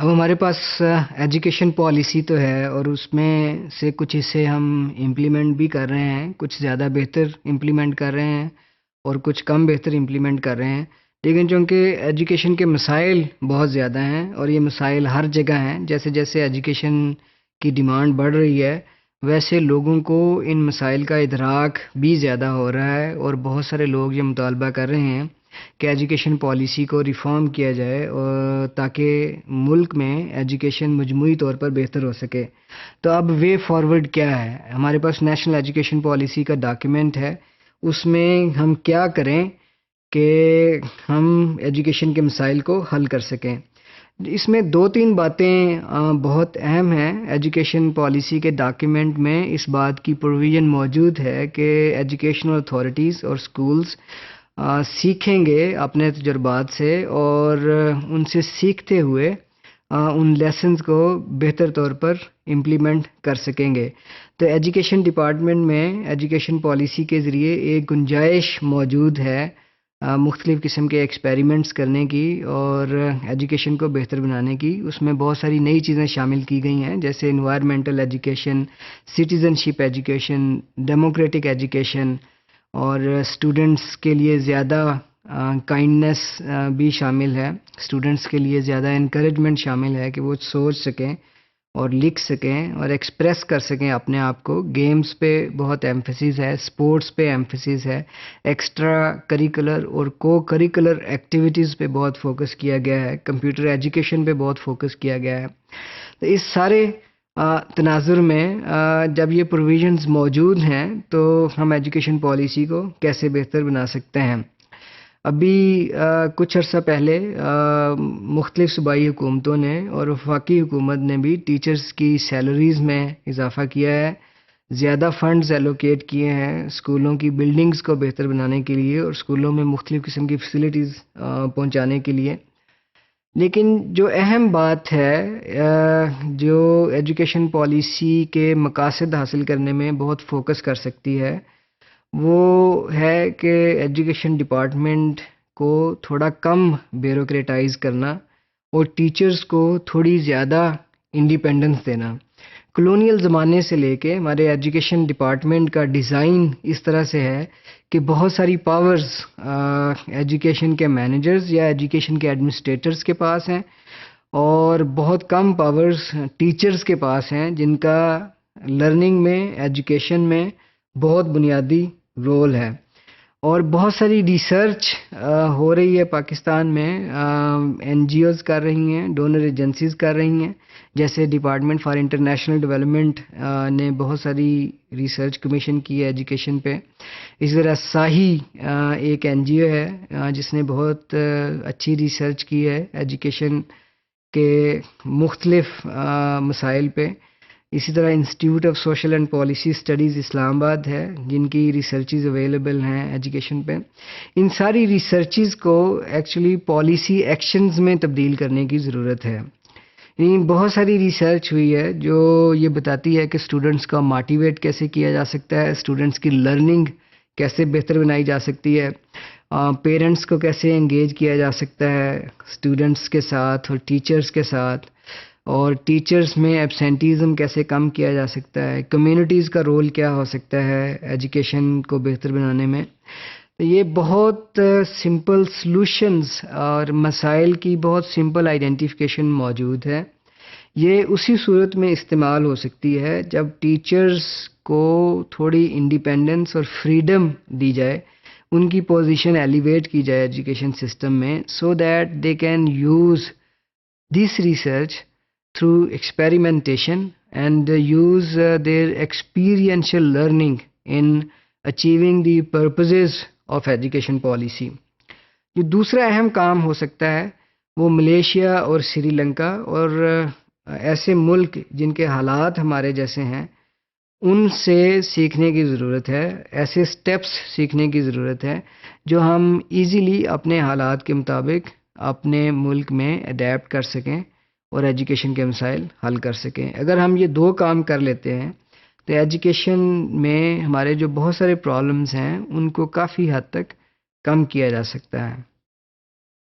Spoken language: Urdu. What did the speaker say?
اب ہمارے پاس ایجوکیشن پالیسی تو ہے، اور اس میں سے کچھ حصے ہم امپلیمنٹ بھی کر رہے ہیں، کچھ زیادہ بہتر امپلیمنٹ کر رہے ہیں اور کچھ کم بہتر امپلیمنٹ کر رہے ہیں۔ لیکن چونکہ ایجوکیشن کے مسائل بہت زیادہ ہیں اور یہ مسائل ہر جگہ ہیں، جیسے جیسے ایجوکیشن کی ڈیمانڈ بڑھ رہی ہے ویسے لوگوں کو ان مسائل کا ادراک بھی زیادہ ہو رہا ہے، اور بہت سارے لوگ یہ مطالبہ کر رہے ہیں کہ ایجوکیشن پالیسی کو ریفارم کیا جائے، اور تاکہ ملک میں ایجوکیشن مجموعی طور پر بہتر ہو سکے۔ تو اب وے فارورڈ کیا ہے؟ ہمارے پاس نیشنل ایجوکیشن پالیسی کا ڈاکیومنٹ ہے، اس میں ہم کیا کریں کہ ہم ایجوکیشن کے مسائل کو حل کر سکیں۔ اس میں دو تین باتیں بہت اہم ہیں۔ ایجوکیشن پالیسی کے ڈاکیومنٹ میں اس بات کی پروویژن موجود ہے کہ ایجوکیشنل اتھارٹیز اور سکولز سیکھیں گے اپنے تجربات سے، اور ان سے سیکھتے ہوئے ان لیسنز کو بہتر طور پر امپلیمنٹ کر سکیں گے۔ تو ایجوکیشن ڈپارٹمنٹ میں ایجوکیشن پالیسی کے ذریعے ایک گنجائش موجود ہے مختلف قسم کے ایکسپیریمنٹس کرنے کی اور ایجوکیشن کو بہتر بنانے کی۔ اس میں بہت ساری نئی چیزیں شامل کی گئی ہیں، جیسے انوائرمنٹل ایجوکیشن، سٹیزن شپ ایجوکیشن، ڈیموکریٹک ایجوکیشن، اور اسٹوڈنٹس کے لیے زیادہ کائنڈنس بھی شامل ہے، اسٹوڈنٹس کے لیے زیادہ انکریجمنٹ شامل ہے کہ وہ سوچ سکیں اور لکھ سکیں اور ایکسپریس کر سکیں اپنے آپ کو۔ گیمز پہ بہت ایمفیسس ہے، سپورٹس پہ ایمفیسس ہے، ایکسٹرا کریکولر اور کو کریکولر ایکٹیویٹیز پہ بہت فوکس کیا گیا ہے، کمپیوٹر ایجوکیشن پہ بہت فوکس کیا گیا ہے۔ تو اس سارے تناظر میں جب یہ پروویژنز موجود ہیں تو ہم ایجوکیشن پالیسی کو کیسے بہتر بنا سکتے ہیں۔ ابھی کچھ عرصہ پہلے مختلف صوبائی حکومتوں نے اور وفاقی حکومت نے بھی ٹیچرز کی سیلریز میں اضافہ کیا ہے، زیادہ فنڈز ایلوکیٹ کیے ہیں اسکولوں کی بلڈنگز کو بہتر بنانے کے لیے اور اسکولوں میں مختلف قسم کی فیسلٹیز پہنچانے کے لیے۔ لیکن جو اہم بات ہے جو ایجوکیشن پالیسی کے مقاصد حاصل کرنے میں بہت فوکس کر سکتی ہے، وہ ہے کہ ایجوکیشن ڈپارٹمنٹ کو تھوڑا کم بیوروکریٹائز کرنا اور ٹیچرز کو تھوڑی زیادہ انڈیپینڈنس دینا۔ کلونیل زمانے سے لے کے ہمارے ایجوکیشن ڈپارٹمنٹ کا ڈیزائن اس طرح سے ہے کہ بہت ساری پاورز ایجوکیشن کے مینیجرز یا ایجوکیشن کے ایڈمنسٹریٹرز کے پاس ہیں، اور بہت کم پاورز ٹیچرز کے پاس ہیں جن کا لرننگ میں، ایجوکیشن میں بہت بنیادی رول ہے۔ اور بہت ساری ریسرچ ہو رہی ہے پاکستان میں، این جی اوز کر رہی ہیں، ڈونر ایجنسیز کر رہی ہیں، جیسے ڈپارٹمنٹ فار انٹرنیشنل ڈیولپمنٹ نے بہت ساری ریسرچ کمیشن کی ہے ایجوکیشن پہ۔ اسی طرح ساہی ایک این جی او ہے جس نے بہت اچھی ریسرچ کی ہے ایجوکیشن کے مختلف مسائل پہ۔ اسی طرح institute of social and policy studies Islamabad ہے جن کی ریسرچز اویلیبل ہیں ایجوکیشن پہ۔ ان ساری ریسرچز کو ایکچولی پالیسی ایکشنز میں تبدیل کرنے کی ضرورت ہے۔ بہت ساری ریسرچ ہوئی ہے جو یہ بتاتی ہے کہ اسٹوڈنٹس کا موٹیویٹ کیسے کیا جا سکتا ہے، اسٹوڈنٹس کی لرننگ کیسے بہتر بنائی جا سکتی ہے، پیرنٹس کو کیسے انگیج کیا جا سکتا ہے اسٹوڈنٹس کے ساتھ اور ٹیچرز کے ساتھ، اور ٹیچرز میں ایبسینٹیزم کیسے کم کیا جا سکتا ہے، کمیونٹیز کا رول کیا ہو سکتا ہے ایجوکیشن کو بہتر بنانے میں۔ یہ بہت سمپل سلوشنز اور مسائل کی بہت سمپل آئیڈینٹیفیکیشن موجود ہے۔ یہ اسی صورت میں استعمال ہو سکتی ہے جب ٹیچرز کو تھوڑی انڈیپینڈنس اور فریڈم دی جائے، ان کی پوزیشن ایلیویٹ کی جائے ایجوکیشن سسٹم میں، so that they can use this research through experimentation and use their experiential learning in achieving the purposes of education policy۔ جو دوسرا اہم کام ہو سکتا ہے وہ ملیشیا اور سری لنکا اور ایسے ملک جن کے حالات ہمارے جیسے ہیں ان سے سیکھنے کی ضرورت ہے، ایسے سٹیپس سیکھنے کی ضرورت ہے جو ہم ایزیلی اپنے حالات کے مطابق اپنے ملک میں اڈیپٹ کر سکیں اور ایجوکیشن کے مسائل حل کر سکیں۔ اگر ہم یہ دو کام کر لیتے ہیں تو ایجوکیشن میں ہمارے جو بہت سارے پرابلمز ہیں ان کو کافی حد تک کم کیا جا سکتا ہے۔